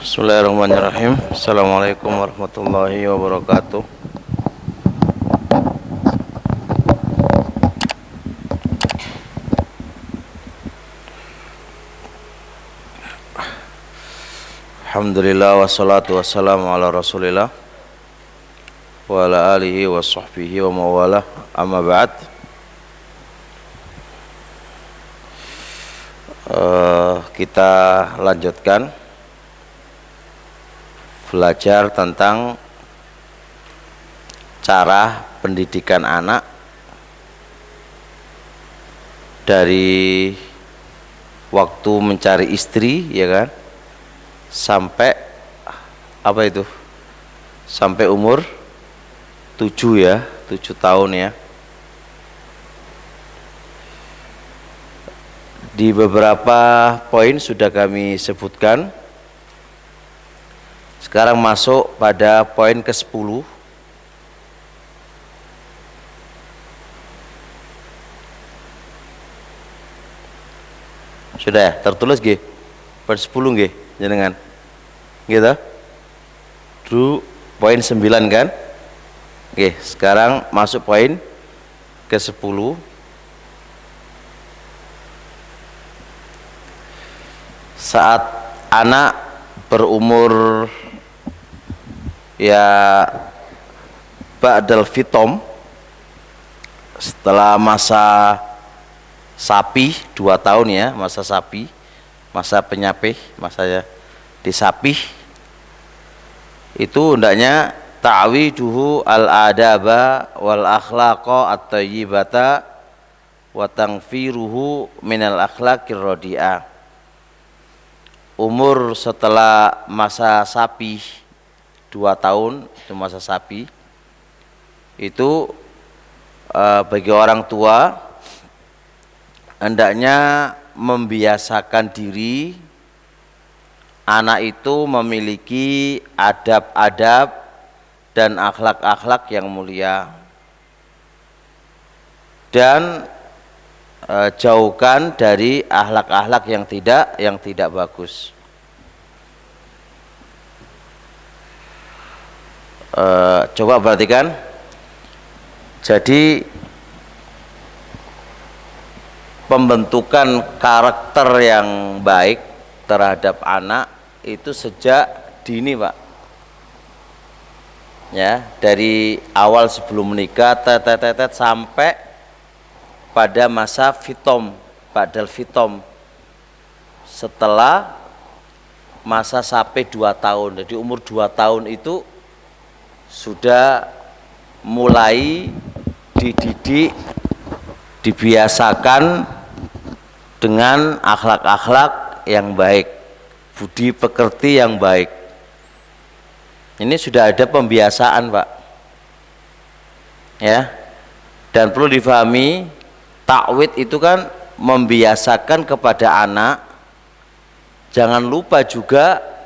Bismillahirrahmanirrahim. Assalamualaikum warahmatullahi wabarakatuh. Alhamdulillah wassalatu wassalamu ala rasulillah wa ala alihi wa sahbihi wa mawalah, amma ba'd. Kita lanjutkan belajar tentang cara pendidikan anak dari waktu mencari istri, ya kan, sampai apa itu? Sampai umur 7 ya, 7 tahun ya. Di beberapa poin sudah kami sebutkan. Sekarang masuk pada poin ke-10. Sudah ya, tertulis nggih? Poin 10 nggih, jenengan. Gitu. Dulu poin 9 kan? Oke, sekarang masuk poin ke-10. Saat anak berumur ya ba'dal fitom, setelah masa sapi 2 tahun ya, masa sapi, masa penyapih, masa disapih, itu hendaknya ta'widuhu al-adaba wal akhlaqa at-tayyibata wa tangfiruhu minal akhlaqir radi'ah. Umur setelah masa sapi 2 tahun, itu masa sapi itu bagi orang tua hendaknya membiasakan diri anak itu memiliki adab-adab dan akhlak-akhlak yang mulia, dan jauhkan dari akhlak-akhlak yang tidak bagus. Coba perhatikan. Jadi pembentukan karakter yang baik terhadap anak itu sejak dini, Pak. Ya, dari awal sebelum menikah sampai pada masa fitom, ba'dal fitom, setelah masa sampai 2 tahun. Jadi umur 2 tahun itu sudah mulai dididik, dibiasakan dengan akhlak-akhlak yang baik, budi pekerti yang baik. Ini sudah ada pembiasaan, Pak. Ya. Dan perlu difahami, takwid itu kan membiasakan kepada anak. Jangan lupa juga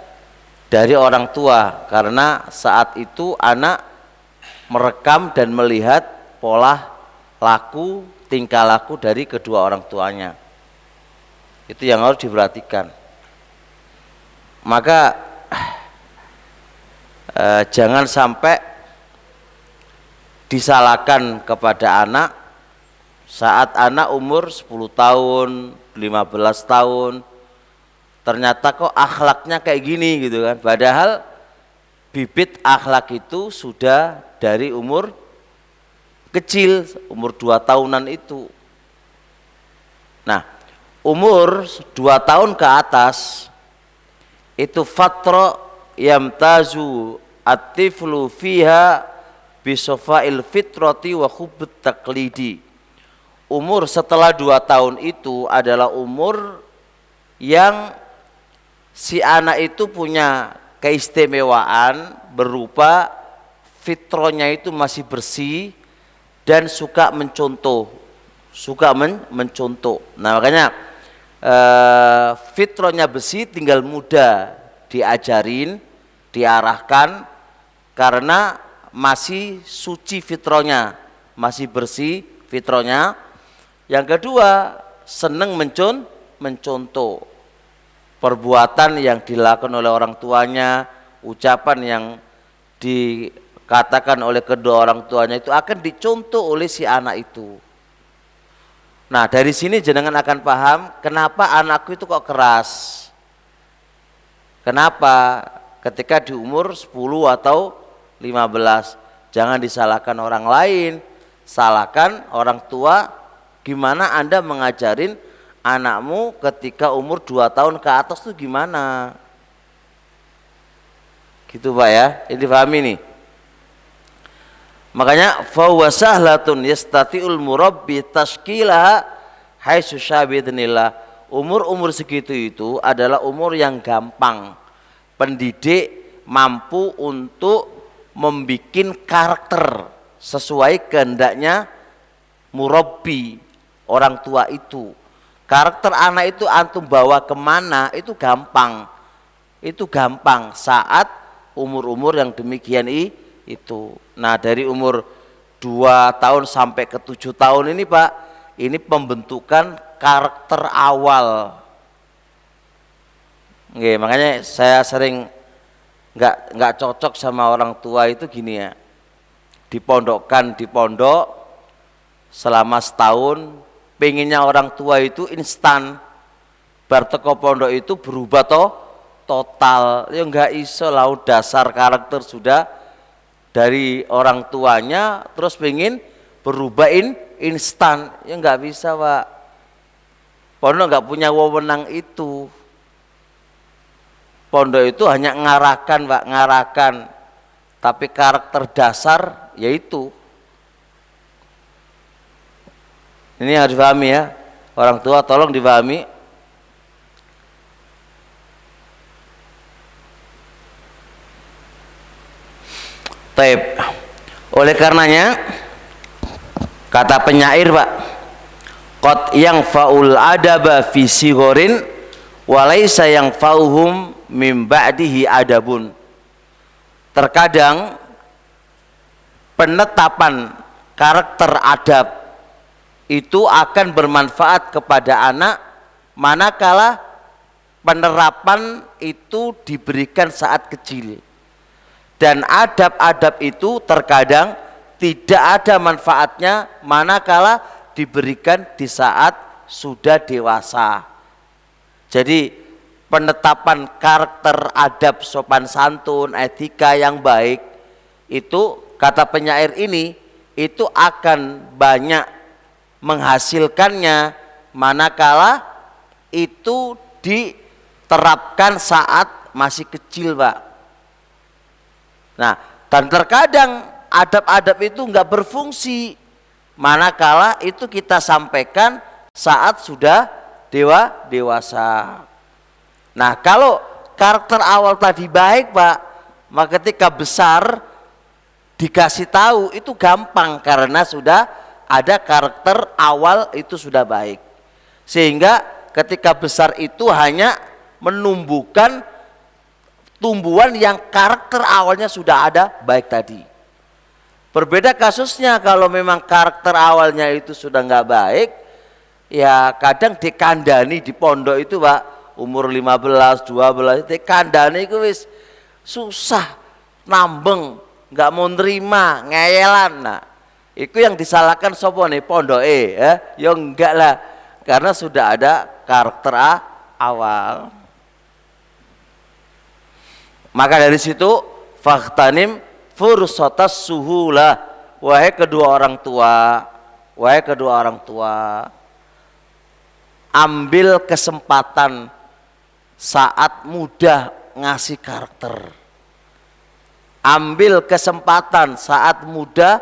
dari orang tua, karena saat itu anak merekam dan melihat pola laku, tingkah laku dari kedua orang tuanya. Itu yang harus diperhatikan. Maka jangan sampai disalahkan kepada anak saat anak umur 10 tahun, 15 tahun, ternyata kok akhlaknya kayak gini gitu kan. Padahal bibit akhlak itu sudah dari umur kecil, umur 2 tahunan itu. Nah, umur 2 tahun ke atas itu fatra yamtazu at-tiflu fiha bisofa'il fitrati wa hubbut taqlidi. Umur setelah 2 tahun itu adalah umur yang si anak itu punya keistimewaan berupa fitrahnya itu masih bersih dan suka mencontoh, mencontoh. Nah, makanya fitrahnya bersih, tinggal mudah diajarin, diarahkan, karena masih suci fitrahnya, masih bersih fitrahnya. Yang kedua, seneng mencontoh. perbuatan yang dilakukan oleh orang tuanya, ucapan yang dikatakan oleh kedua orang tuanya itu akan dicontoh oleh si anak itu. Nah, dari sini jenengan akan paham kenapa anakku itu kok keras. Kenapa ketika di umur 10 atau 15, jangan disalahkan orang lain, salahkan orang tua. Gimana Anda mengajarin anakmu ketika umur 2 tahun ke atas tuh gimana? Gitu Pak ya, ini dipahami nih. Makanya fahuwa sahlatun yastati'ul murabbi tashkilaha haitsu syabidnillah. Umur-umur segitu itu adalah umur yang gampang. Pendidik mampu untuk membikin karakter sesuai kehendaknya murabbi, orang tua itu. Karakter anak itu antum bawa kemana itu gampang. Itu gampang saat umur-umur yang demikian itu. Nah, dari umur 2 tahun sampai ke 7 tahun ini Pak, ini pembentukan karakter awal. Oke, makanya saya sering nggak cocok sama orang tua itu gini ya. Dipondokkan di pondok selama setahun, pengennya orang tua itu instan. Bar teko pondok itu berubah total. Ya nggak iso lah, dasar karakter sudah dari orang tuanya terus pengen berubah instan. Ya nggak bisa Pak. Pondok nggak punya wewenang itu. Pondok itu hanya ngarahkan Pak, ngarahkan. Tapi karakter dasar yaitu. Ini harus dipahami ya. Orang tua tolong dipahami. Taib. Oleh karenanya kata penyair Pak, qad yang faul adaba fi sighorin walaysa yang fauhum mim ba'dihi adabun. Terkadang penetapan karakter adab itu akan bermanfaat kepada anak manakala penerapan itu diberikan saat kecil. Dan adab-adab itu terkadang tidak ada manfaatnya manakala diberikan di saat sudah dewasa. Jadi penetapan karakter adab sopan santun, etika yang baik itu kata penyair ini itu akan banyak menghasilkannya manakala itu diterapkan saat masih kecil Pak. Nah, dan terkadang adab-adab itu enggak berfungsi manakala itu kita sampaikan saat sudah dewasa. Nah, kalau karakter awal tadi baik Pak, maka ketika besar dikasih tahu itu gampang karena sudah ada karakter awal itu sudah baik. Sehingga ketika besar itu hanya menumbuhkan tumbuhan yang karakter awalnya sudah ada baik tadi. Berbeda kasusnya kalau memang karakter awalnya itu sudah nggak baik, ya kadang dikandani di pondok itu Pak, umur 15, 12 dikandani itu wis susah, nambeng, nggak mau nerima, ngeyelan. Nah, itu yang disalahkan sopo nih pondok ya? Ya enggak lah, karena sudah ada karakter awal. Maka dari situ fakhtanim fursatas suhulah, wahai kedua orang tua, ambil kesempatan saat muda ngasih karakter. Ambil kesempatan saat muda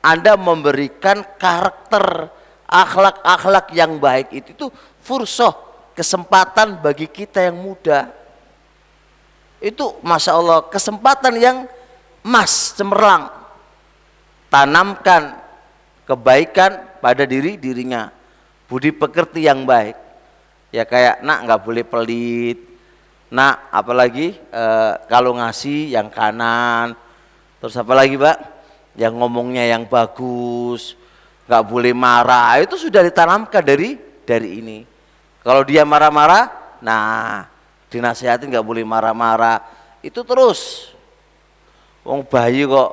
Anda memberikan karakter, akhlak-akhlak yang baik itu fursah, kesempatan bagi kita yang muda. Itu Masya Allah kesempatan yang emas cemerlang. Tanamkan kebaikan pada dirinya, budi pekerti yang baik. Ya kayak nak nggak boleh pelit, nak apalagi kalau ngasih yang kanan. Terus apalagi Pak, yang ngomongnya yang bagus, nggak boleh marah. Itu sudah ditanamkan dari ini. Kalau dia marah-marah, nah dinasihatin nggak boleh marah-marah. Itu terus. Wong bayi kok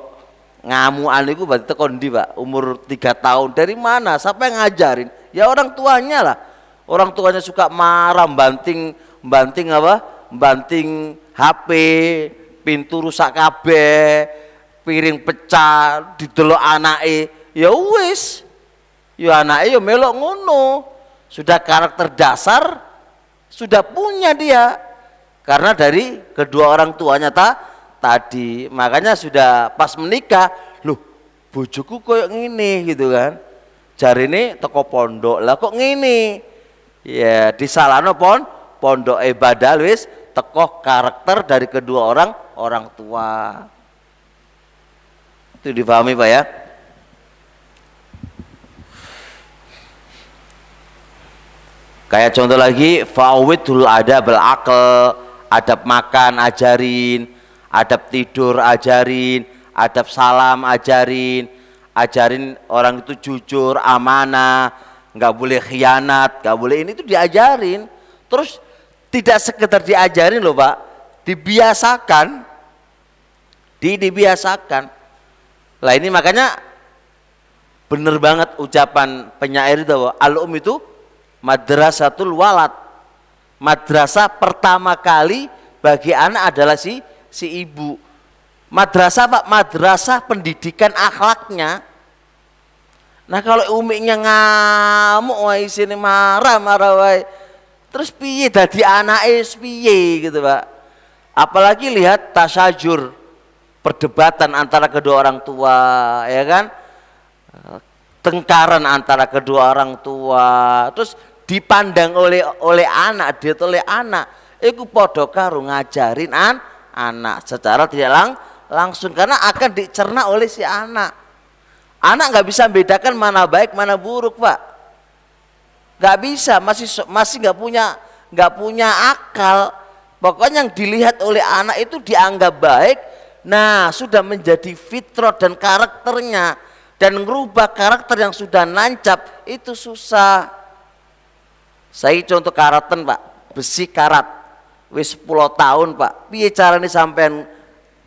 ngamuan itu berarti tekon ndi, Pak? Umur 3 tahun. Dari mana? Siapa yang ngajarin? Ya orang tuanya lah. Orang tuanya suka marah, banting apa? Banting HP, pintu rusak kabeh, piring pecah, didelok anake. Ya wis. Ya anake ya melok ngono. Sudah karakter dasar sudah punya dia. Karena dari kedua orang tuanya tadi, makanya sudah pas menikah, loh bojoku koyok ngene gitu kan, jarine teko pondok lah kok ngene, ya disalahno pondok ibadah wis teko karakter dari kedua orang tua. Itu dipahami Pak ya. Kayak contoh lagi, fa'awidhul adabul aql, adab makan ajarin, adab tidur ajarin, adab salam ajarin orang itu jujur, amanah, nggak boleh khianat, nggak boleh ini, itu diajarin. Terus tidak sekedar diajarin loh Pak, dibiasakan, dibiasakan. Lah ini makanya bener banget ucapan penyair itu, al-um itu madrasatul walad. Madrasah pertama kali bagi anak adalah si ibu. Madrasah Pak, madrasah pendidikan akhlaknya. Nah kalau umiknya ngamuk wae sini marah wae, terus piye dadi anake piye gitu Pak. Apalagi lihat tasyajur, perdebatan antara kedua orang tua, ya kan, tengkaran antara kedua orang tua, terus dipandang oleh anak, dia oleh anak, itu podo karo ngajarin anak secara tidak langsung, karena akan dicerna oleh si anak. Anak nggak bisa membedakan mana baik mana buruk Pak, nggak bisa, masih nggak punya akal. Pokoknya yang dilihat oleh anak itu dianggap baik, nah sudah menjadi fitrah dan karakternya, dan merubah karakter yang sudah nancap itu susah. Saya contoh karatan Pak, besi karat wis 10 tahun Pak, piye carane sampean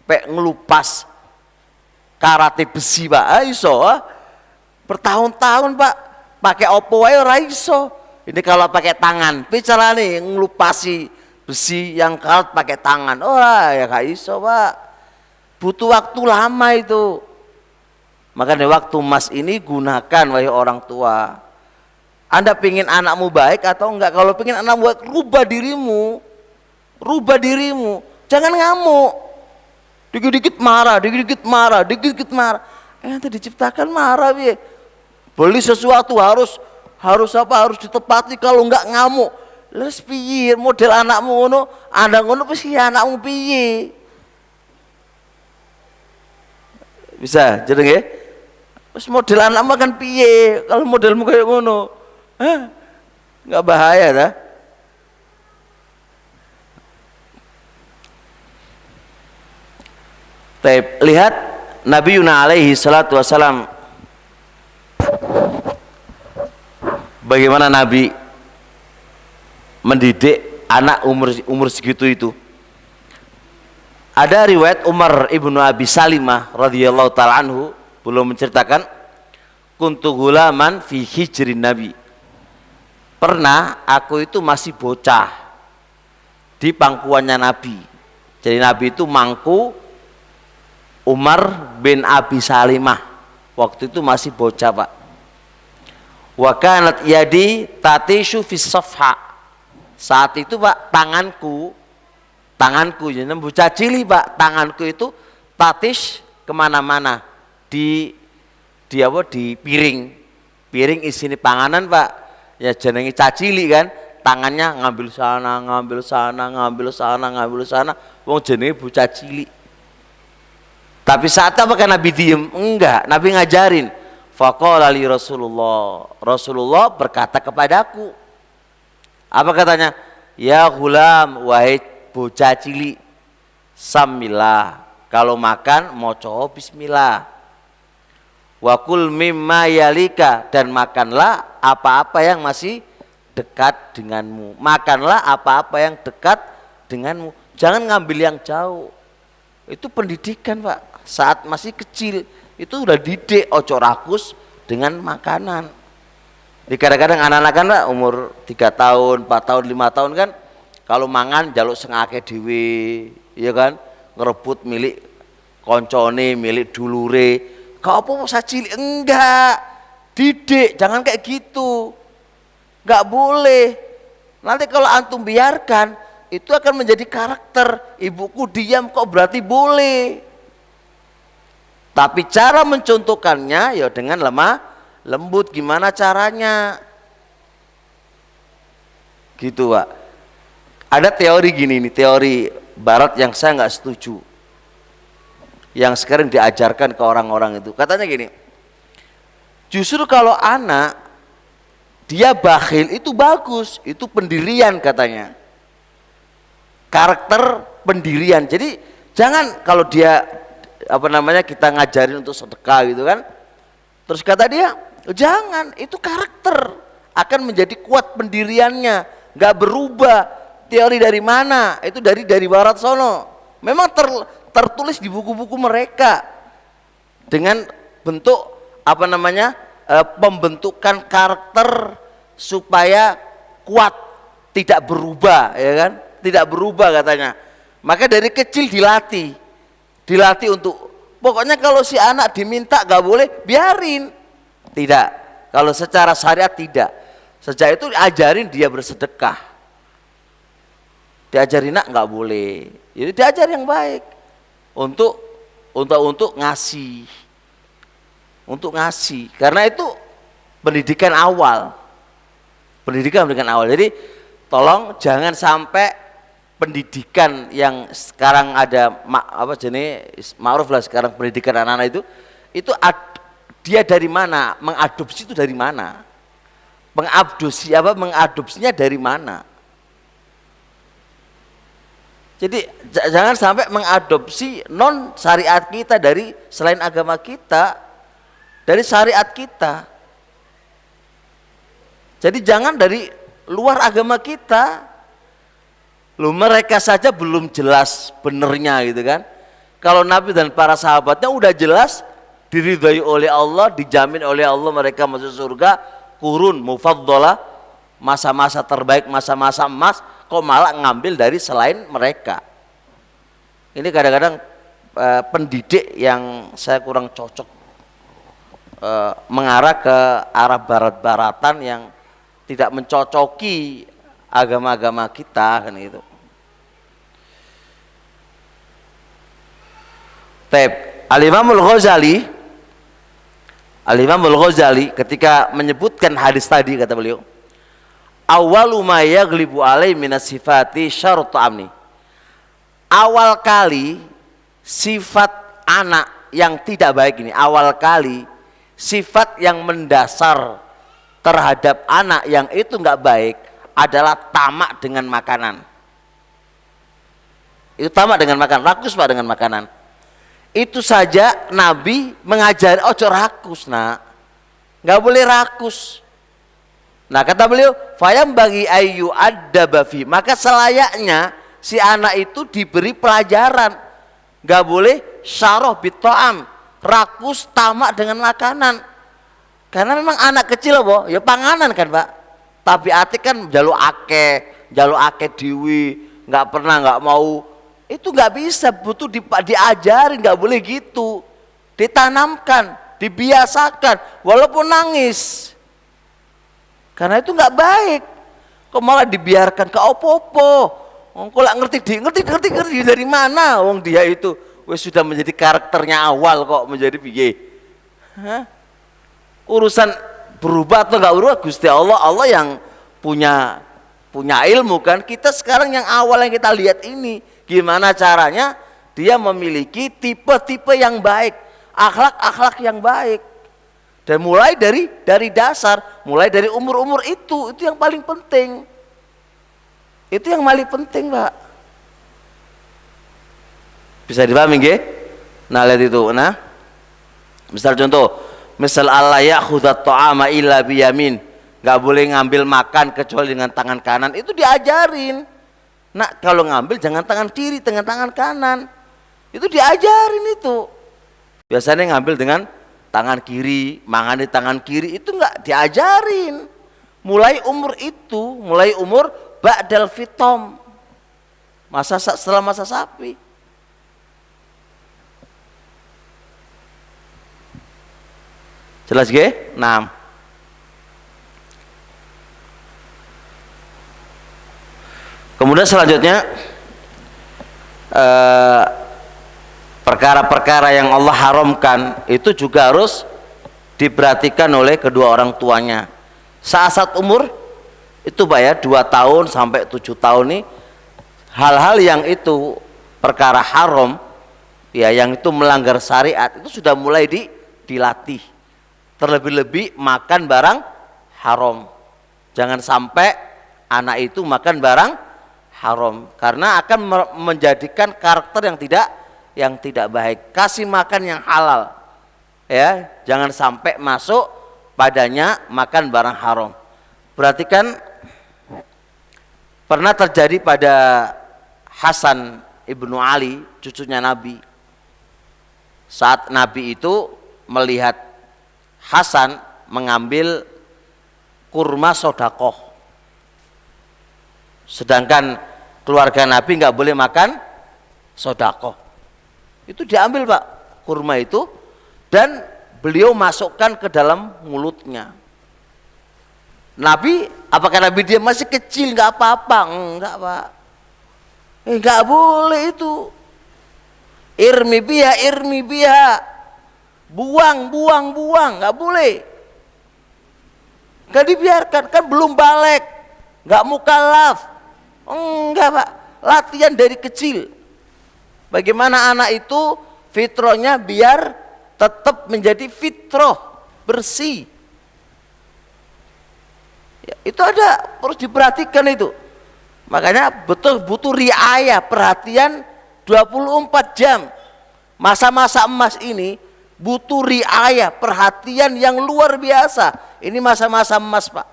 pek ngelupas karate besi Pak? Iso bertahun-tahun Pak, pakai opo wae ora iso. Ini kalau pakai tangan, piye carane ngelupasi besi yang karat pakai tangan? Ya gak iso Pak, butuh waktu lama itu. Makanya waktu emas ini gunakan wahai orang tua. Anda pingin anakmu baik atau enggak? Kalau pingin anakmu baik, rubah dirimu, jangan ngamuk. Dikit-dikit marah. Nanti diciptakan marah, bi. Beli sesuatu harus ditepati, kalau enggak ngamuk. Terus piye model anakmu ngono, Anda ngono pasti anakmu piye? Bisa, jadi nggih? Terus model anakmu kan piye? Kalau modelmu kayak ngono, nggak bahaya dah. Lihat Nabi Yuna alaihi salatu wassalam, bagaimana Nabi mendidik anak umur segitu itu. Ada riwayat Umar ibnu Abi Salimah radhiyallahu taala anhu belum menceritakan, kuntu gulaman fi hijrin Nabi. Pernah aku itu masih bocah di pangkuannya Nabi. Jadi Nabi itu mangku Umar bin Abi Salimah. Waktu itu masih bocah Pak. Wa kanat yadi tatishu fis safha. Saat itu Pak, tanganku jadi bocah cilik Pak, tanganku itu tatis kemana-mana di piring isini panganan Pak. Ya jenenge cacili kan, tangannya ngambil sana, wong jenenge bocah cilik. Tapi saat apa kan Nabi diem? Enggak, Nabi ngajarin. Faqala li Rasulullah berkata kepadaku, apa katanya? Ya ghulam, wahai bocah cilik, samillah, kalau makan moco bismillah. Wa kul mimma yalika, dan makanlah apa-apa yang masih dekat denganmu. Makanlah apa-apa yang dekat denganmu, jangan ngambil yang jauh. Itu pendidikan Pak, saat masih kecil itu udah didik, ojo rakus dengan makanan. Di kadang-kadang anak-anak kan Pak, umur 3 tahun, 4 tahun, 5 tahun kan kalau mangan jaluk sengake dhewe, ya kan, ngerebut milik koncone, milik dulure. Kau apa usah cilik, enggak, didik, jangan kayak gitu, enggak boleh. Nanti kalau antum biarkan itu akan menjadi karakter. Ibuku diam kok berarti boleh. Tapi cara mencontohkannya ya dengan lemah lembut. Gimana caranya? Gitu Pak. Ada teori gini nih, teori barat yang saya nggak setuju, yang sekarang diajarkan ke orang-orang itu. Katanya gini, justru kalau anak dia bakhil itu bagus, itu pendirian katanya, karakter pendirian. Jadi jangan kalau dia apa namanya kita ngajarin untuk sedekah gitu kan, terus kata dia jangan, itu karakter akan menjadi kuat pendiriannya, nggak berubah. Teori dari mana? Itu dari barat sono. Memang tertulis di buku-buku mereka dengan bentuk apa namanya pembentukan karakter supaya kuat, tidak berubah, ya kan? Tidak berubah katanya. Maka dari kecil dilatih untuk pokoknya kalau si anak diminta gak boleh, biarin. Tidak, kalau secara syariat tidak. Sejak itu diajarin dia bersedekah, diajarin nak nggak boleh, jadi diajar yang baik untuk ngasih, karena itu pendidikan awal. Jadi tolong jangan sampai pendidikan yang sekarang ada apa jenis ma'ruf lah sekarang, pendidikan anak-anak itu dia dari mana, mengadopsi itu dari mana, mengadopsinya dari mana. Jadi jangan sampai mengadopsi non syariat kita dari selain agama kita, dari syariat kita. Jadi jangan dari luar agama kita. Loh, mereka saja belum jelas benernya gitu kan. Kalau Nabi dan para sahabatnya udah jelas diridhai oleh Allah, dijamin oleh Allah mereka masuk surga, kurun mufaddalah, masa-masa terbaik, masa-masa emas, kok malah ngambil dari selain mereka. Ini kadang-kadang pendidik yang saya kurang cocok, mengarah ke arah barat-baratan yang tidak mencocoki agama-agama kita kan gitu. Al-Imamul Ghazali ketika menyebutkan hadis tadi kata beliau, awwalu ma yaghlibu alai minas sifati syartu amni. Awal kali sifat anak yang tidak baik ini, awal kali sifat yang mendasar terhadap anak yang itu enggak baik adalah tamak dengan makanan. Itu tamak dengan makanan, rakus Pak dengan makanan. Itu saja Nabi mengajari ojo rakus nak, nggak boleh rakus. Nah kata beliau, fayam bagi ayu adabafi, maka selayaknya si anak itu diberi pelajaran, nggak boleh syarah bitoam, rakus tamak dengan makanan. Karena memang anak kecil boh, ya panganan kan Pak. Tapi atik kan jaluk ake diwi, nggak pernah nggak mau. Itu nggak bisa, butuh diajarin, nggak boleh gitu, ditanamkan, dibiasakan, walaupun nangis, karena itu nggak baik. Kok malah dibiarkan ke opo-opo? Kok ngerti dari mana? Wong dia itu wes sudah menjadi karakternya awal kok menjadi piye? Urusan berubah atau nggak berubah Gusti Allah yang punya ilmu kan. Kita sekarang yang awal yang kita lihat ini, gimana caranya dia memiliki tipe-tipe yang baik, akhlak-akhlak yang baik, dan mulai dari dasar, mulai dari umur itu yang paling penting. Itu yang paling penting Pak. Bisa dipahami nggih? Nah lihat itu, nah misal contoh, misal Allah ya'khudhat ta'ama illa biyamin, nggak boleh ngambil makan kecuali dengan tangan kanan, itu diajarin. nak kalau ngambil jangan tangan kiri, dengan tangan kanan. Itu diajarin itu. Biasanya ngambil dengan tangan kiri, mangan di tangan kiri, itu enggak diajarin. Mulai umur ba'dal fitom, setelah masa sapi. Jelas ge? Nah, kemudian selanjutnya perkara-perkara yang Allah haramkan itu juga harus diperhatikan oleh kedua orang tuanya. Saat umur itu Pak ya, 2 tahun sampai 7 tahun nih, hal-hal yang itu perkara haram ya, yang itu melanggar syariat, itu sudah mulai dilatih. Terlebih-lebih makan barang haram. Jangan sampai anak itu makan barang haram, karena akan menjadikan karakter yang tidak baik. Kasih makan yang halal ya, jangan sampai masuk padanya makan barang haram. Perhatikan, pernah terjadi pada Hasan ibnu Ali, cucunya Nabi. Saat Nabi itu melihat Hasan mengambil kurma sodakoh, sedangkan keluarga Nabi nggak boleh makan sodakoh. Itu diambil Pak, kurma itu, dan beliau masukkan ke dalam mulutnya. Nabi, apakah Nabi dia masih kecil nggak apa-apa? Enggak Pak, nggak boleh itu. Irmi biha, buang, nggak boleh, nggak dibiarkan, kan belum balik, nggak mukallaf. Enggak Pak, latihan dari kecil. Bagaimana anak itu fitrahnya biar tetap menjadi fitrah bersih ya, itu ada, harus diperhatikan itu. Makanya betul butuh riayah, perhatian 24 jam. Masa-masa emas ini butuh riayah, perhatian yang luar biasa. Ini masa-masa emas Pak,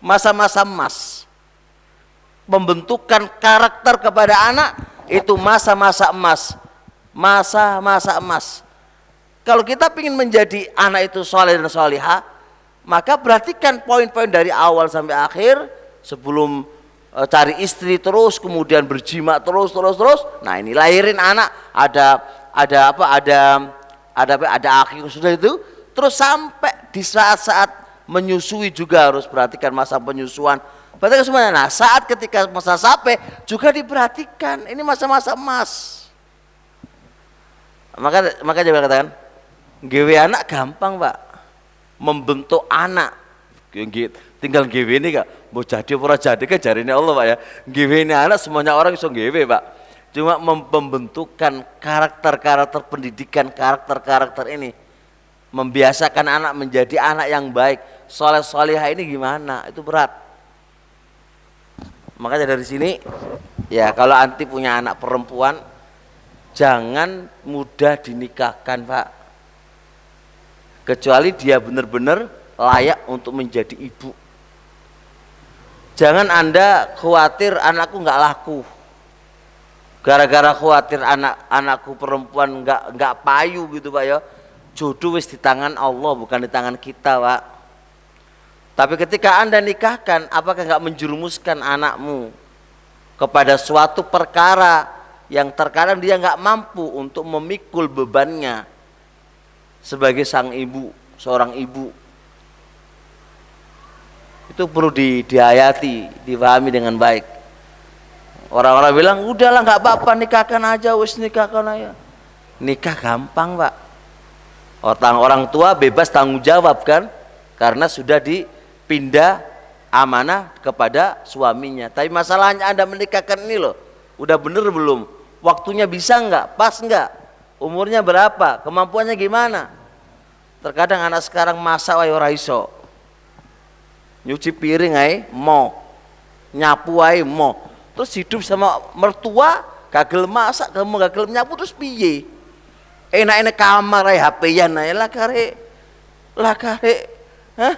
masa-masa emas. Pembentukan karakter kepada anak itu masa-masa emas, masa-masa emas. Kalau kita ingin menjadi anak itu soleh dan solihah, maka perhatikan poin-poin dari awal sampai akhir. Sebelum cari istri terus, kemudian berjima terus. Nah ini lahirin anak, ada akhir sudah itu, terus sampai di saat-saat menyusui juga harus perhatikan masa penyusuan. Perhatikan semuanya. Nah saat ketika masa sape juga diperhatikan, ini masa-masa emas. Maka jangan katakan gawe anak gampang Pak, membentuk anak tinggal gawe ini Kak, mau jadi apa jadi kan jarine Allah Pak ya. Gawe ini anak semuanya orang bisa gawe Pak, cuma membentukkan karakter pendidikan, karakter ini, membiasakan anak menjadi anak yang baik, soleh solihah, ini gimana, itu berat. Makanya dari sini ya, kalau anti punya anak perempuan jangan mudah dinikahkan Pak, kecuali dia benar-benar layak untuk menjadi ibu. Jangan Anda khawatir anakku nggak laku, gara-gara khawatir anakku perempuan nggak payu gitu Pak ya. Jodoh wis di tangan Allah, bukan di tangan kita Pak. Tapi ketika Anda nikahkan, apakah nggak menjerumuskan anakmu kepada suatu perkara yang terkadang dia nggak mampu untuk memikul bebannya sebagai sang ibu, seorang ibu. Itu perlu dihayati, dipahami dengan baik. Orang-orang bilang udahlah nggak apa-apa, nikahkan aja, wis nikahkan aja. Nikah gampang Pak, orang tua bebas tanggung jawab kan, karena sudah dipindah amanah kepada suaminya. Tapi masalahnya Anda menikahkan ini loh, udah bener belum, waktunya bisa nggak, pas nggak, umurnya berapa, kemampuannya gimana. Terkadang anak sekarang masak wae ora iso, nyuci piring ae mau, nyapu ae mau, terus hidup sama mertua gagal masak, kamu gagal nyapu, terus piye? Enak-enak kamar ae HP-an ae lah kare, hah?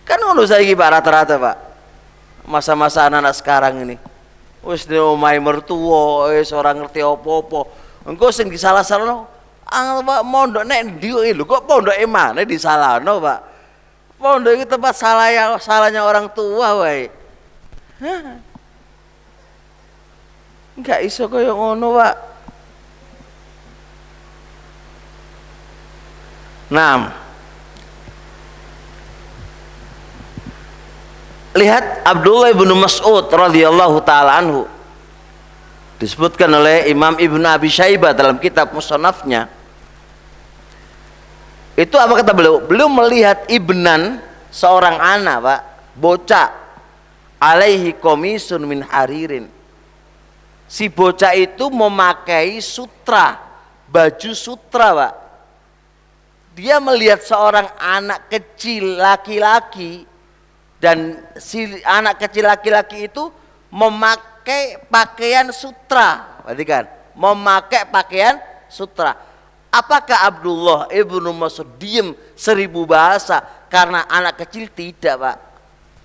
Kan ngono saiki Pak rata-rata Pak. masa-masa anak-anak sekarang ini. Wis di omahe mertua, wis ora ngerti apa-apa. Engko sing disalah-salahno, Pak mondok nek ndi lho kok pondoke maneh disalahno, Pak. Pondok itu tempat salahnya orang tua wae. Enggak iso kaya ngono, Pak. Lihat Abdullah bin Mas'ud radhiyallahu taala anhu, disebutkan oleh Imam Ibnu Abi Syaibah dalam kitab Musannafnya. Itu apa kata beliau? Beliau melihat ibnan, seorang anak, Pak, bocah, alaihi komisun min haririn. Si bocah itu memakai sutra, baju sutra, Pak. Dia melihat seorang anak kecil laki-laki, dan si anak kecil laki-laki itu memakai pakaian sutra. Perhatikan, memakai pakaian sutra. Apakah Abdullah ibnu Mas'ud diem 1000 bahasa karena anak kecil? Tidak, Pak.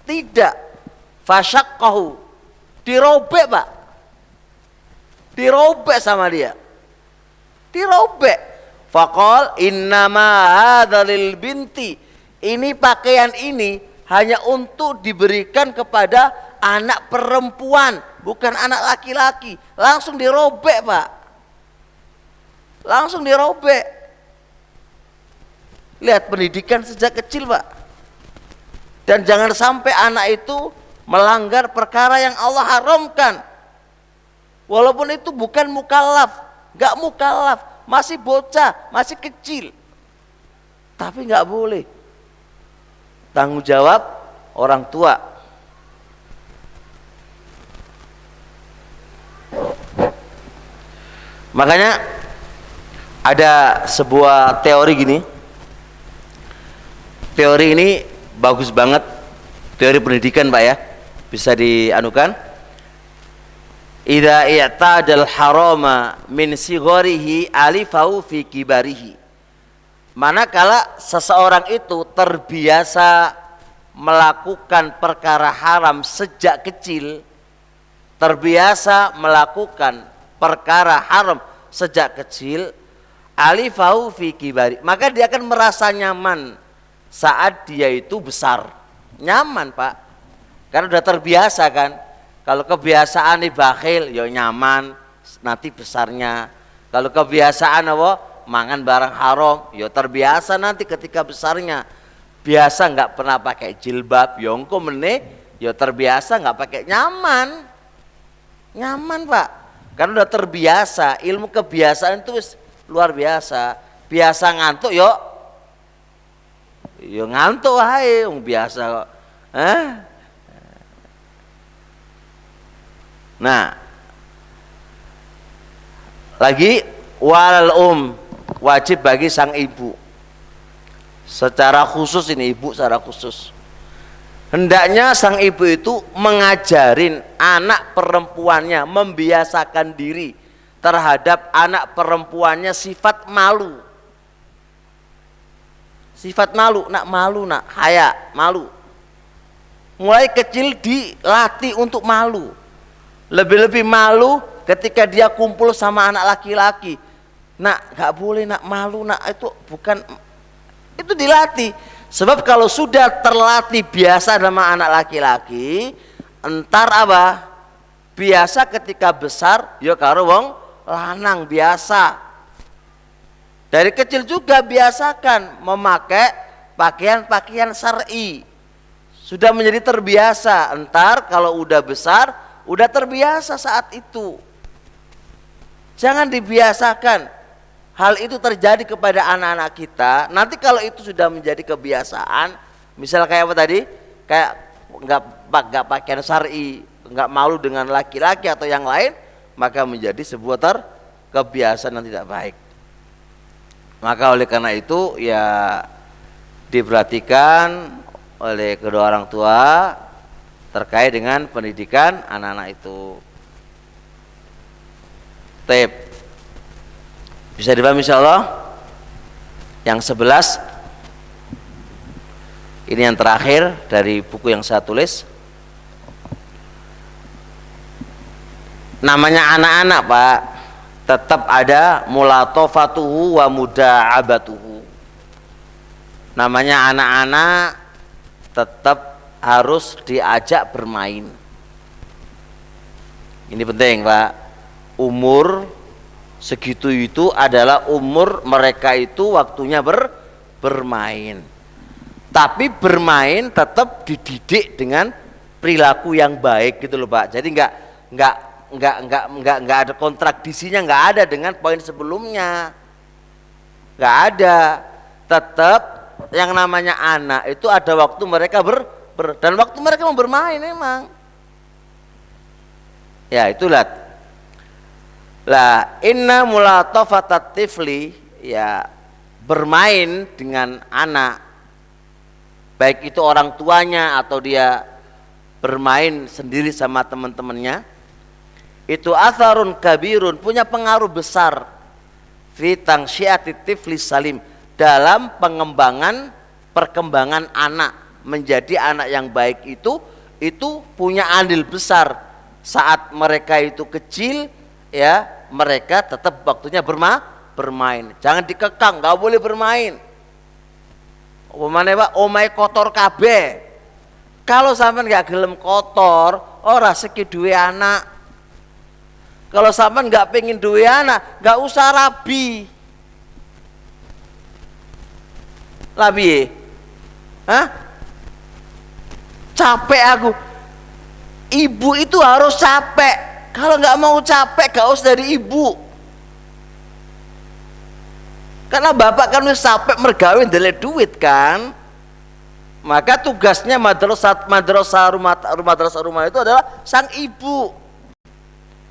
Tidak. Fasyaqqahu, dirobek, Pak. Dirobek sama dia. Dirobek. Faqal innama hadza lil binti. Ini pakaian ini hanya untuk diberikan kepada anak perempuan, bukan anak laki-laki. Langsung dirobek, Pak. Langsung dirobek. Lihat pendidikan sejak kecil, Pak. Dan jangan sampai anak itu melanggar perkara yang Allah haramkan. Walaupun itu bukan mukallaf, enggak mukallaf, masih bocah, masih kecil. Tapi enggak boleh. Tanggung jawab orang tua. Makanya ada sebuah teori gini. Teori ini bagus banget, teori pendidikan, Pak, ya. Bisa dianukan. Idza i'tadal harama min sigharihi alifahu fi kibarihi. Manakala seseorang itu terbiasa melakukan perkara haram sejak kecil, terbiasa melakukan perkara haram sejak kecil, alifahu fi kibari, maka dia akan merasa nyaman saat dia itu besar. Nyaman, Pak, karena udah terbiasa kan. Kalau kebiasaan bakhil, ya nyaman nanti besarnya. Kalau kebiasaan apa? Mangan barang haram, ya terbiasa nanti ketika besarnya. Biasa nggak pernah pakai jilbab, yongko meneh, ya terbiasa nggak pakai, nyaman, Pak. Karena udah terbiasa. Ilmu kebiasaan itu luar biasa. Biasa ngantuk, yo ngantuk, hai, biasa kok. Nah, lagi wal wajib bagi sang ibu secara khusus, ini ibu secara khusus, hendaknya sang ibu itu mengajarin anak perempuannya, membiasakan diri terhadap anak perempuannya sifat malu. Sifat malu, nak malu, nak haya, malu. Mulai kecil dilatih untuk malu. Lebih-lebih malu ketika dia kumpul sama anak laki-laki. Nak, gak boleh nak malu, nak, itu bukan, itu dilatih. Sebab kalau sudah terlatih biasa sama anak laki-laki, entar apa? Biasa ketika besar, ya karo wong lanang biasa. Dari kecil juga biasakan memakai pakaian-pakaian syar'i. Sudah menjadi terbiasa, entar kalau udah besar, udah terbiasa saat itu. Jangan dibiasakan hal itu terjadi kepada anak-anak kita. Nanti kalau itu sudah menjadi kebiasaan, misal kayak apa tadi, kayak nggak pakaian syar'i, nggak malu dengan laki-laki atau yang lain, maka menjadi sebuah kebiasaan yang tidak baik. Maka oleh karena itu ya diperhatikan oleh kedua orang tua terkait dengan pendidikan anak-anak itu. Tip. Bisa dipahami insyaallah. Yang 11 ini yang terakhir dari buku yang saya tulis. namanya anak-anak Pak, tetap ada mulatofatuhu wa muda'abatuhu. Namanya anak-anak tetap harus diajak bermain. Ini penting Pak. Umur segitu itu adalah umur mereka itu waktunya bermain. Tapi bermain tetap dididik dengan perilaku yang baik gitu loh Pak. Jadi nggak ada kontradisinya, nggak ada dengan poin sebelumnya, nggak ada. Tetap yang namanya anak itu ada waktu mereka dan waktu mereka mau bermain memang. Ya itulah. Lah inna mulatafatat tifli, ya bermain dengan anak, baik itu orang tuanya atau dia bermain sendiri sama teman-temannya, itu atharun kabirun, punya pengaruh besar fi tangsyiati tifli salim, dalam perkembangan anak menjadi anak yang baik. Itu punya andil besar. Saat mereka itu kecil, ya mereka tetap waktunya bermain. Jangan dikekang, nggak boleh bermain. Omane Pak, omai kotor kabeh. Kalau sampean nggak gelem kotor, ora seki duwe anak. Kalau sampean nggak pengen duwe anak, nggak usah rabi. Labi, hah? Capek aku. Ibu itu harus capek. Kalau nggak mau capek, gak usah dari ibu. Karena bapak kan wis capek mergawe ndelek duit kan. Maka tugasnya madrasah rumah itu adalah sang ibu.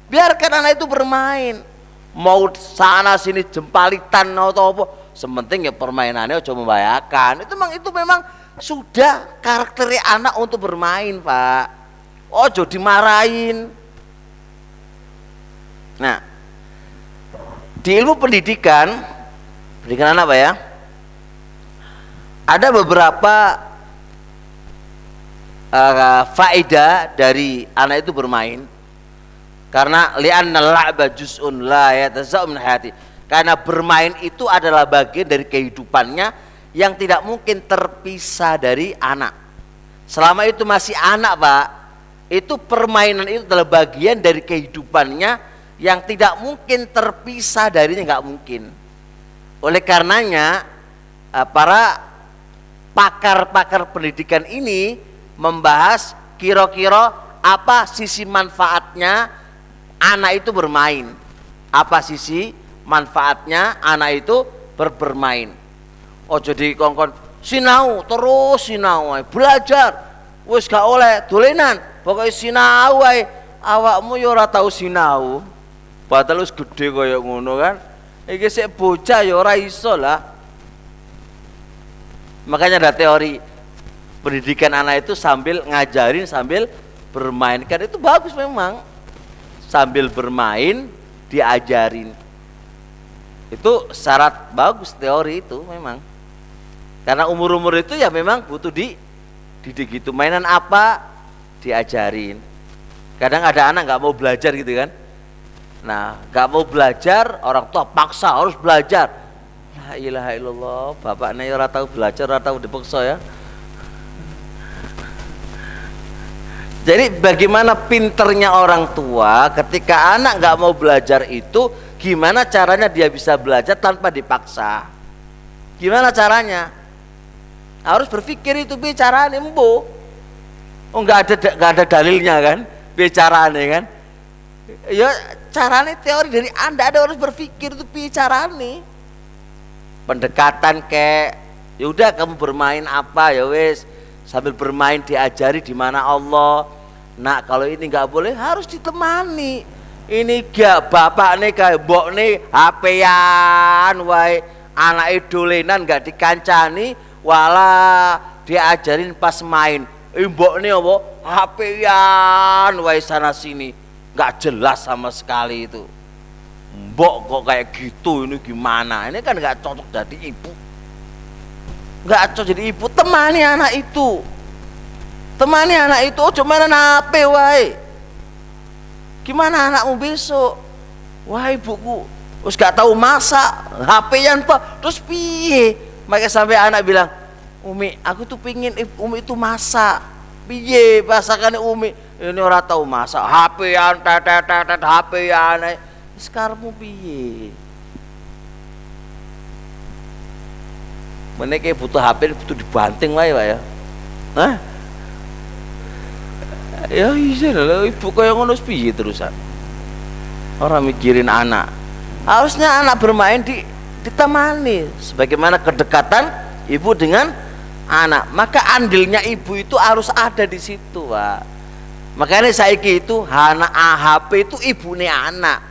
Biarkan anak itu bermain. Mau sana sini jempalitan atau apa, sementing ya permainannya aja membahayakan. Itu memang sudah karakter anak untuk bermain Pak. Ojo dimarahin. Nah, di ilmu pendidikan anak Pak ya, ada beberapa faedah dari anak itu bermain. Karena li'anna la'ba juz'un la yatazaa'u min hayati. Karena bermain itu adalah bagian dari kehidupannya yang tidak mungkin terpisah dari anak. Selama itu masih anak Pak, itu permainan itu adalah bagian dari kehidupannya yang tidak mungkin terpisah darinya, nggak mungkin. Oleh karenanya para pakar-pakar pendidikan ini membahas kira-kira apa sisi manfaatnya anak itu bermain, apa sisi manfaatnya anak itu bermain. Oh jadi kongkon sinau terus sinau, belajar, wis gak oleh dolenan, pokoknya sinau wae. Awakmu ya ora tau sinau, padahal wis gede kaya ngono kan. Iki sik bocah ya ora iso lah. Makanya ada teori pendidikan anak itu sambil ngajarin sambil bermain, kan itu bagus memang. Sambil bermain diajarin, itu syarat bagus teori itu memang. Karena umur-umur itu ya memang butuh dididik gitu. Mainan apa diajarin. Kadang ada anak nggak mau belajar gitu kan. Nah nggak mau belajar, orang tua paksa harus belajar. La ilaha illallah, bapaknya ora tahu belajar, ora tahu dipaksa ya. Jadi bagaimana pinternya orang tua ketika anak nggak mau belajar itu, gimana caranya dia bisa belajar tanpa dipaksa? Gimana caranya? Harus berpikir itu bicaraan embo. Oh nggak ada dalilnya kan? Bicaraan kan? Ya caranya teori dari Anda, ada harus berpikir itu bicaraan nih. Pendekatan kayak, ya udah kamu bermain apa ya wes. Sambil bermain diajari di mana Allah. Nah kalau ini nggak boleh, harus ditemani. Ini gak bapak nih kayak mbok nih HP-an wae, anak dolenan nggak dikancani, wala diajarin pas main. Mbok nih apa HP-an wae sana sini, nggak jelas sama sekali itu. Mbok kok kayak gitu, ini gimana? Ini kan nggak cocok jadi ibu. Nggak cocok jadi ibu. Temani anak itu, temani anak itu, cuma HP wae. Gimana anakmu besok? Wah ibuku wis gak tahu masak, HP-an Pak. Terus piye? Maka sampai anak bilang, Umi, aku tuh pingin Umi itu masak. Piye masakannya Umi? Ini orang tahu masak, HP-an, HP-an. Sekarangmu piye? Meneke butuh HP, butuh dibanting wae Pak ya. Hah? Ya iya lah, ibu kaya ngono piye terusan. Orang mikirin anak. Harusnya anak bermain ditemani sebagaimana kedekatan ibu dengan anak. Maka andilnya ibu itu harus ada di situ, Pak. Makanya saiki itu anak HP itu ibune anak.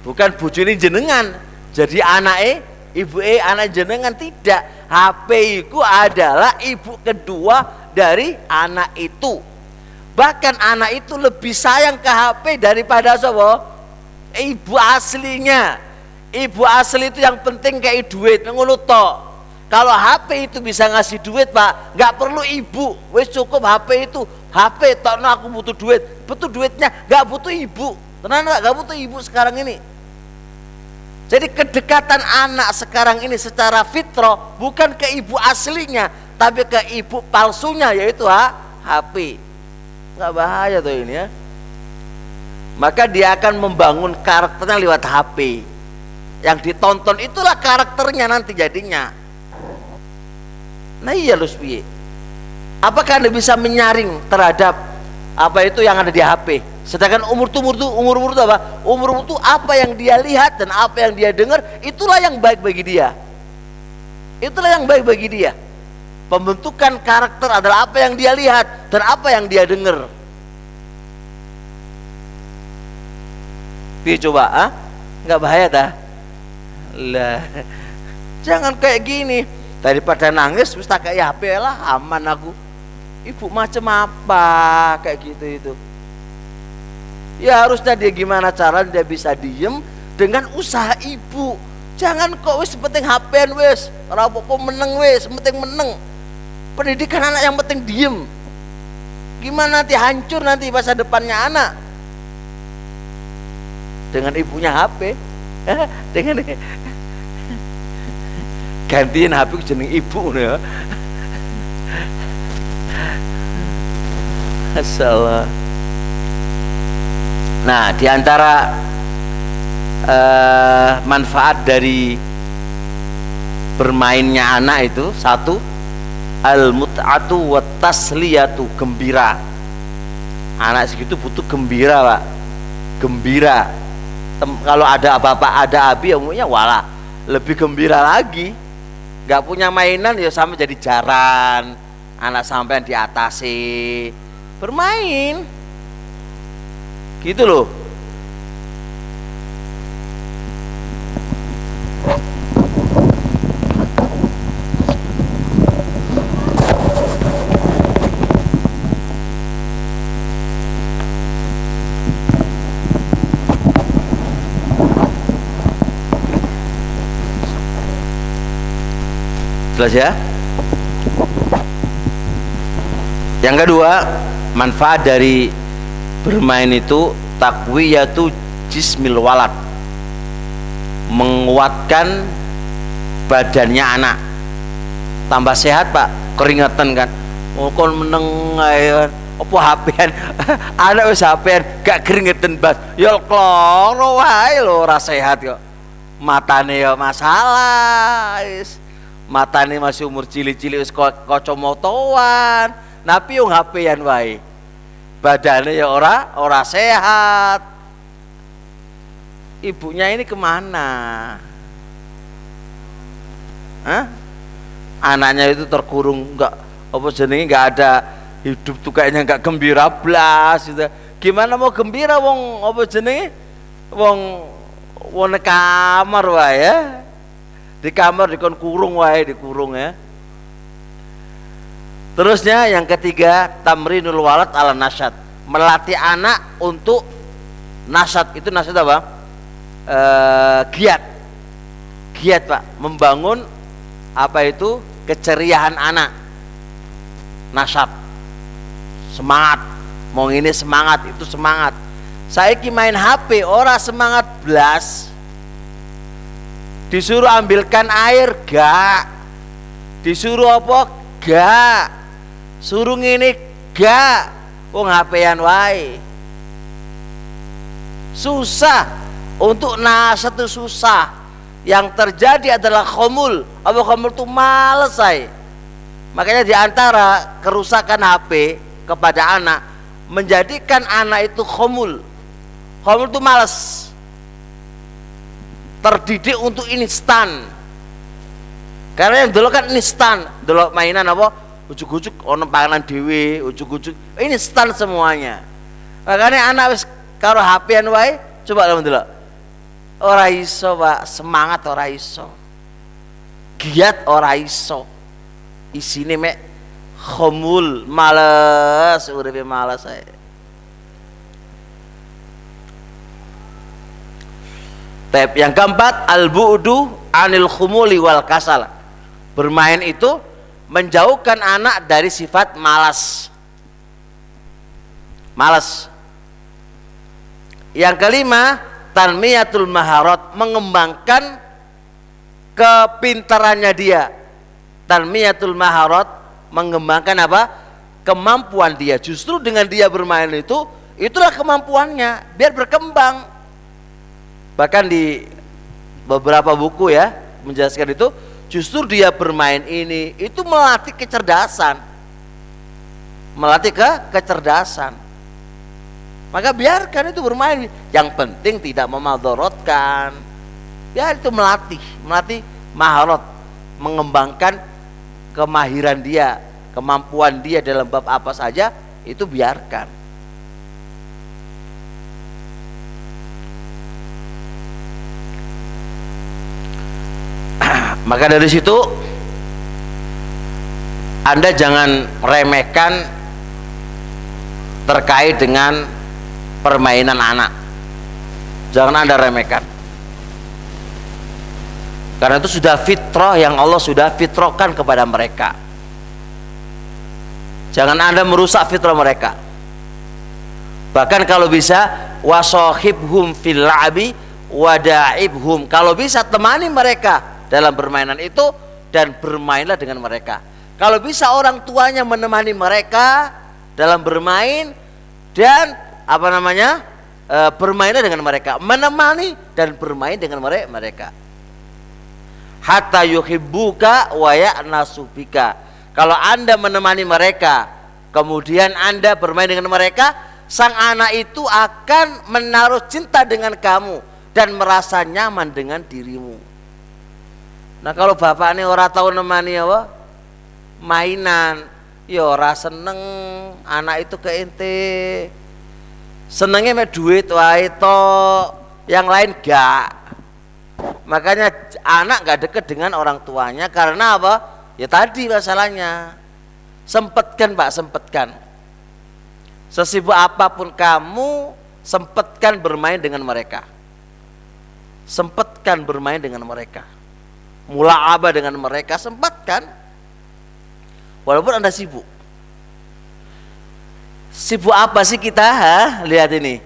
Bukan bojone jenengan. Jadi anake ibu anak jenengan tidak. HP itu adalah ibu kedua dari anak itu. Bahkan anak itu lebih sayang ke HP daripada siapa? Ibu aslinya. Ibu asli itu yang penting kayak duit ngono tok. Kalau HP itu bisa ngasih duit Pak, nggak perlu ibu, wis cukup HP itu. HP tok, no, aku butuh duit, butuh duitnya, nggak butuh ibu. Tenang nggak butuh ibu sekarang ini. Jadi kedekatan anak sekarang ini secara fitrah bukan ke ibu aslinya, tapi ke ibu palsunya, yaitu HP. Nggak bahaya tuh ini ya. Maka dia akan membangun karakternya lewat HP. Yang ditonton itulah karakternya nanti jadinya. Nah iya lu piye? Apakah Anda bisa menyaring terhadap apa itu yang ada di HP? Sedangkan umur itu apa? Umur itu apa yang dia lihat dan apa yang dia dengar, itulah yang baik bagi dia. Itulah yang baik bagi dia. Pembentukan karakter adalah apa yang dia lihat dan apa yang dia dengar. Coba, nggak bahaya dah? Lah, jangan kayak gini. Daripada nangis, terus tak kayak HP lah, aman aku. Ibu macam apa kayak gitu itu? Ya harusnya dia gimana cara dia bisa diem dengan usaha ibu. Jangan kok wis penting HP-an wis, ora apa-apa meneng wis, penting meneng. Pendidikan anak yang penting diem. Gimana nanti hancur nanti masa depannya anak? Dengan ibunya HP, dengan gantiin HP jeneng ibu ya. Masalah. Nah, diantara manfaat dari bermainnya anak itu satu, al-mut'atu wa tasliyatu, gembira. Anak segitu butuh gembira Pak, gembira. Kalau ada apa-apa, ada abi, umumnya wala lebih gembira lagi. Nggak punya mainan ya sampai jadi jaran, anak sampean diatasi bermain gitu loh. Jelas ya? Yang kedua, manfaat dari bermain itu taqwiyatu jismil walad, menguatkan badannya anak, tambah sehat Pak. Keringetan kan, kon meneng ae apa HP-an anak wis HP-an gak keringetan bas ya kloro wae lho, ora sehat kok. Matane ya masalah, matane masih umur cilik-cilik wis kacamataan, napi yo HP-an wae. Badannya ya ora sehat. Ibunya ini kemana? Hah? Anaknya itu terkurung, enggak apa jenenge, enggak ada hidup tuh kayaknya, enggak gembira blas gitu. Gimana mau gembira wong apa jenenge? Wong kamar wae ya. Di kamar dikon kurung wae, dikurung ya. Terusnya yang ketiga, tamrinul walad ala nasyad, melatih anak untuk nasyad. Itu nasyad apa? Giat Pak, membangun apa itu keceriaan anak. Nasyad, semangat, mau ini semangat, itu semangat. Saiki main HP ora semangat blas. Disuruh ambilkan air gak. Disuruh apa gak. Suruh ngene gak. Wong HP-an wae. Susah untuk nasihat itu susah. Yang terjadi adalah khomul. Apa khomul itu males saya. Makanya diantara kerusakan HP kepada anak, menjadikan anak itu khomul. Khomul itu males. Terdidik untuk instan. Karena yang dulu kan instan, dulu mainan apa? Ujuk-ujuk ono panganan dhewe, ujuk-ujuk instan semuanya. Makanya anak wis karo HP-an wae, coba lho ndelok. Ora iso, Pak, semangat ora iso. Giat ora iso. Isine mek khomul, males, uripe males ae. Tab yang keempat, al-bu'du anil khumuli wal kasal. Bermain itu menjauhkan anak dari sifat malas. Malas. Yang kelima, tanmiyatul maharat, mengembangkan kepintarannya dia. Tanmiyatul maharat, mengembangkan apa? Kemampuan dia. Justru dengan dia bermain itu, itulah kemampuannya, biar berkembang. Bahkan di beberapa buku ya menjelaskan itu, justru dia bermain ini itu melatih kecerdasan. Melatih kecerdasan. Maka biarkan itu bermain, yang penting tidak memadorotkan. Biar itu melatih maharat, mengembangkan kemahiran dia, kemampuan dia dalam bab apa saja, itu biarkan. Maka dari situ Anda jangan remehkan terkait dengan permainan anak. Jangan Anda remehkan. Karena itu sudah fitrah yang Allah sudah fitrahkan kepada mereka. Jangan Anda merusak fitrah mereka. Bahkan kalau bisa wasohibhum fil la'bi wada'ibhum. Kalau bisa temani mereka dalam permainan itu dan bermainlah dengan mereka. Kalau bisa orang tuanya menemani mereka dalam bermain dan bermainlah dengan mereka, menemani dan bermain dengan mereka. Hatta yuhibbuka wa ya'nasu bika. Kalau Anda menemani mereka, kemudian Anda bermain dengan mereka, sang anak itu akan menaruh cinta dengan kamu dan merasa nyaman dengan dirimu. Nah kalau bapak ini ora tahu nemani apa mainan, ya ora seneng anak itu ke ente. Senengnya mek duit wae tok, yang lain gak. Makanya anak gak deket dengan orang tuanya karena apa? Ya tadi masalahnya. Sempatkan Pak, sempatkan. Sesibuk apapun kamu, sempatkan bermain dengan mereka. Sempatkan bermain dengan mereka. Mula'abah dengan mereka, sempatkan. Walaupun Anda sibuk. Sibuk apa sih kita? Lihat ini.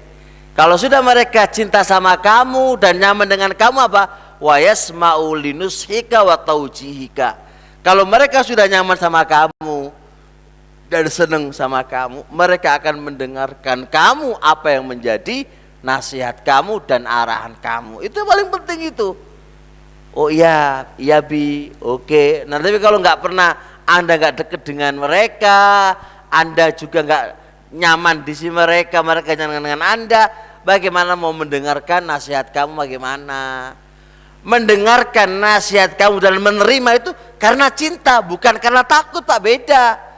Kalau sudah mereka cinta sama kamu dan nyaman dengan kamu apa? Wa yasma'u linushika wa taujihika. Kalau mereka sudah nyaman sama kamu dan senang sama kamu, mereka akan mendengarkan kamu apa yang menjadi nasihat kamu dan arahan kamu. Itu paling penting itu. Oh iya, iya bi, oke. Nah tapi kalau nggak pernah Anda nggak deket dengan mereka, Anda juga nggak nyaman di sini mereka nyaman dengan Anda, bagaimana mau mendengarkan nasihat kamu? Bagaimana mendengarkan nasihat kamu dan menerima itu karena cinta, bukan karena takut, Pak, beda.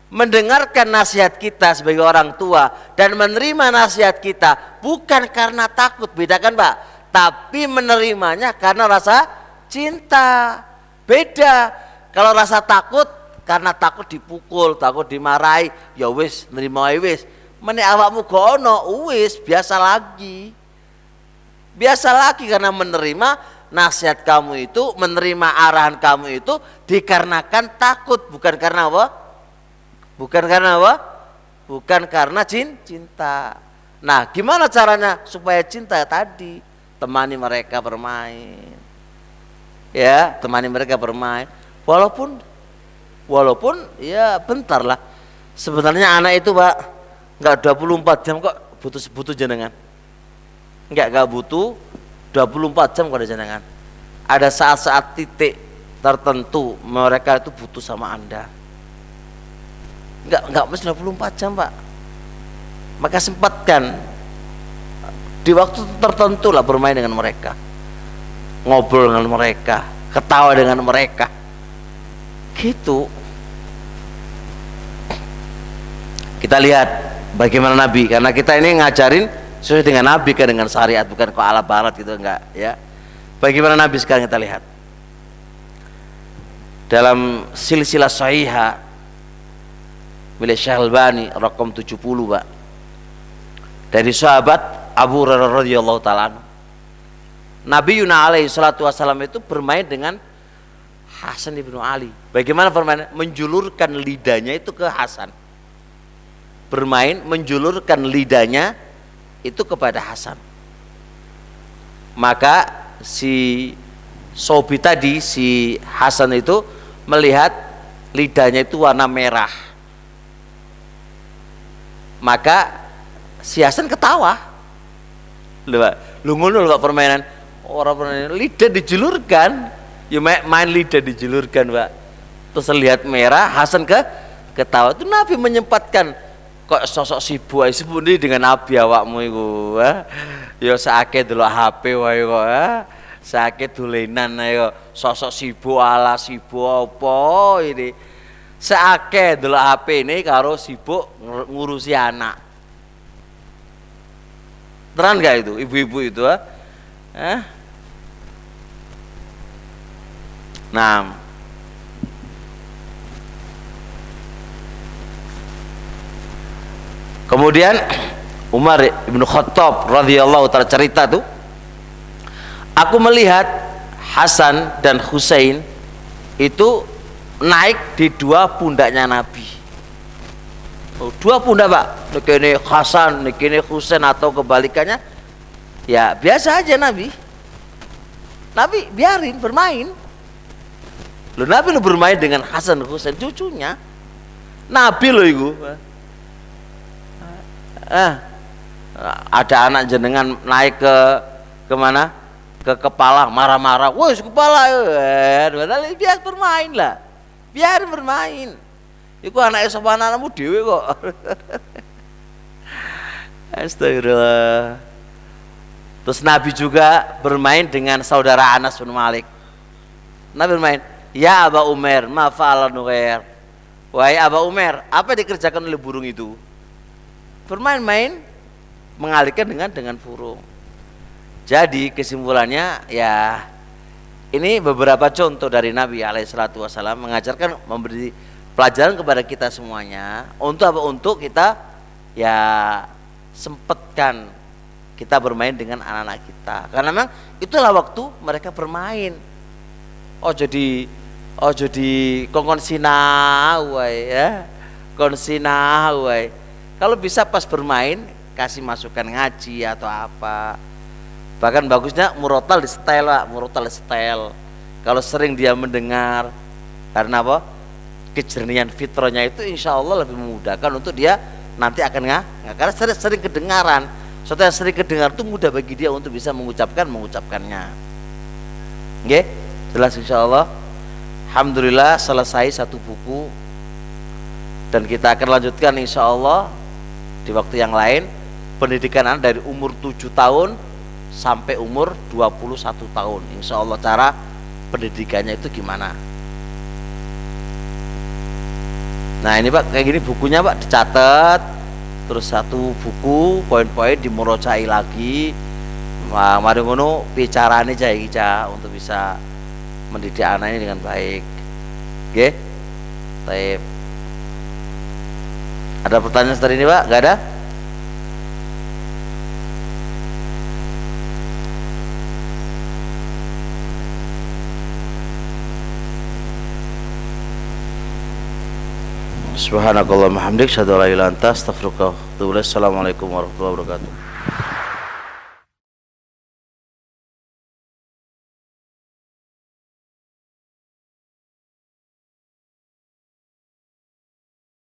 Mendengarkan nasihat kita sebagai orang tua dan menerima nasihat kita bukan karena takut, bedakan Pak, tapi menerimanya karena rasa cinta. Beda. Kalau rasa takut karena takut dipukul, takut dimarahi, ya wis nerima wis. Menek awakmu gono wis biasa lagi. Biasa lagi karena menerima nasihat kamu itu, menerima arahan kamu itu dikarenakan takut, bukan karena apa? Bukan karena apa? Bukan karena cinta. Nah, gimana caranya supaya cinta tadi? Temani mereka bermain. Ya, temani mereka bermain. Walaupun ya bentar lah. Sebenarnya anak itu, Pak, enggak 24 jam kok butuh jenengan. Enggak butuh 24 jam pada jenengan. Ada saat-saat titik tertentu mereka itu butuh sama Anda. Enggak mesti 24 jam, Pak. Maka sempatkan di waktu tertentu lah bermain dengan mereka, ngobrol dengan mereka, ketawa dengan mereka, gitu. Kita lihat bagaimana Nabi, karena kita ini ngajarin sesuai dengan Nabi, kan, dengan syariat, bukan kok ala barat gitu, enggak ya. Bagaimana Nabi sekarang kita lihat dalam silsilah sahihah milik Syekh Albani raqam 70, Pak, dari sahabat Abu Hurairah radhiyallahu taala. Nabi Yuna alaihi salatu wasallam itu bermain dengan Hasan ibnu Ali. Bagaimana permainan? Menjulurkan lidahnya itu ke Hasan. Bermain menjulurkan lidahnya itu kepada Hasan. Maka si Sobi tadi, si Hasan itu melihat lidahnya itu warna merah. Maka si Hasan ketawa. Lu ngono lho Pak permainan. Orang permainan lidah dijulurkan. Ya main lidah dijulurkan, Pak. Terus lihat merah, Hasan ketawa. Itu Nabi menyempatkan, kok sosok sibuk ini dengan Nabi awakmu iku. Ya saake delok HP wae kok. Saake dolenan ae kok. Sosok sibuk ala sibuk apa ini. Saake delok HP ini karo sibuk ngurusi anak. Teran gak itu ibu-ibu itu? Nah, kemudian Umar bin Khattab radhiyallahu ta'ala cerita tuh, aku melihat Hasan dan Husain itu naik di dua pundaknya Nabi. Dua pundak, Pak. Ini Hasan, ini Husain, atau kebalikannya. Ya biasa aja Nabi biarin bermain. Nabi bermain dengan Hasan dan Husain, cucunya Nabi itu. Ada anak jenengan naik ke mana? Ke kepala, marah-marah. Woi, kepala. Biar bermain lah. Biar bermain. Iku anak sapa anakmu dhewe kok. Astagfirullah. Terus Nabi juga bermain dengan saudara Anas bin Malik. Nabi bermain, ya Aba Umar, ma fa'ala Nugair. Wahai Aba Umar, apa dikerjakan oleh burung itu? Bermain-main, mengalihkan dengan burung. Jadi kesimpulannya ya, ini beberapa contoh dari Nabi alaihissalatu wassalam mengajarkan, memberi pelajaran kepada kita semuanya. Untuk apa? Untuk kita ya sempatkan kita bermain dengan anak-anak kita, karena memang itulah waktu mereka bermain. Jadi kongkon sinau ya, kon sinau. Kalau bisa pas bermain kasih masukan ngaji atau apa. Bahkan bagusnya murotal di setel, Pak, murotal di setel. Kalau sering dia mendengar, karena apa? Kejernihan fitrahnya itu insya Allah lebih memudahkan untuk dia nanti akan karena sering kedengaran. Setelah sering kedengar itu mudah bagi dia untuk bisa mengucapkannya. Oke, jelas insya Allah. Alhamdulillah selesai satu buku, dan kita akan lanjutkan insya Allah di waktu yang lain. Pendidikan anak dari umur 7 tahun sampai umur 21 tahun. Insya Allah cara pendidikannya itu gimana. Nah ini Pak, kayak gini bukunya Pak, dicatat. Terus satu buku poin-poin dimurojai lagi. Mari ngono bicarane jaya untuk bisa mendidik anak ini dengan baik. Oke? Baik. Ada pertanyaan seperti ini Pak? Gak ada? Subhanakallahumma hamdik, syadu la ilaha illa anta, astaghfiruka wa atubu ilaik. Assalamualaikum warahmatullahi wabarakatuh.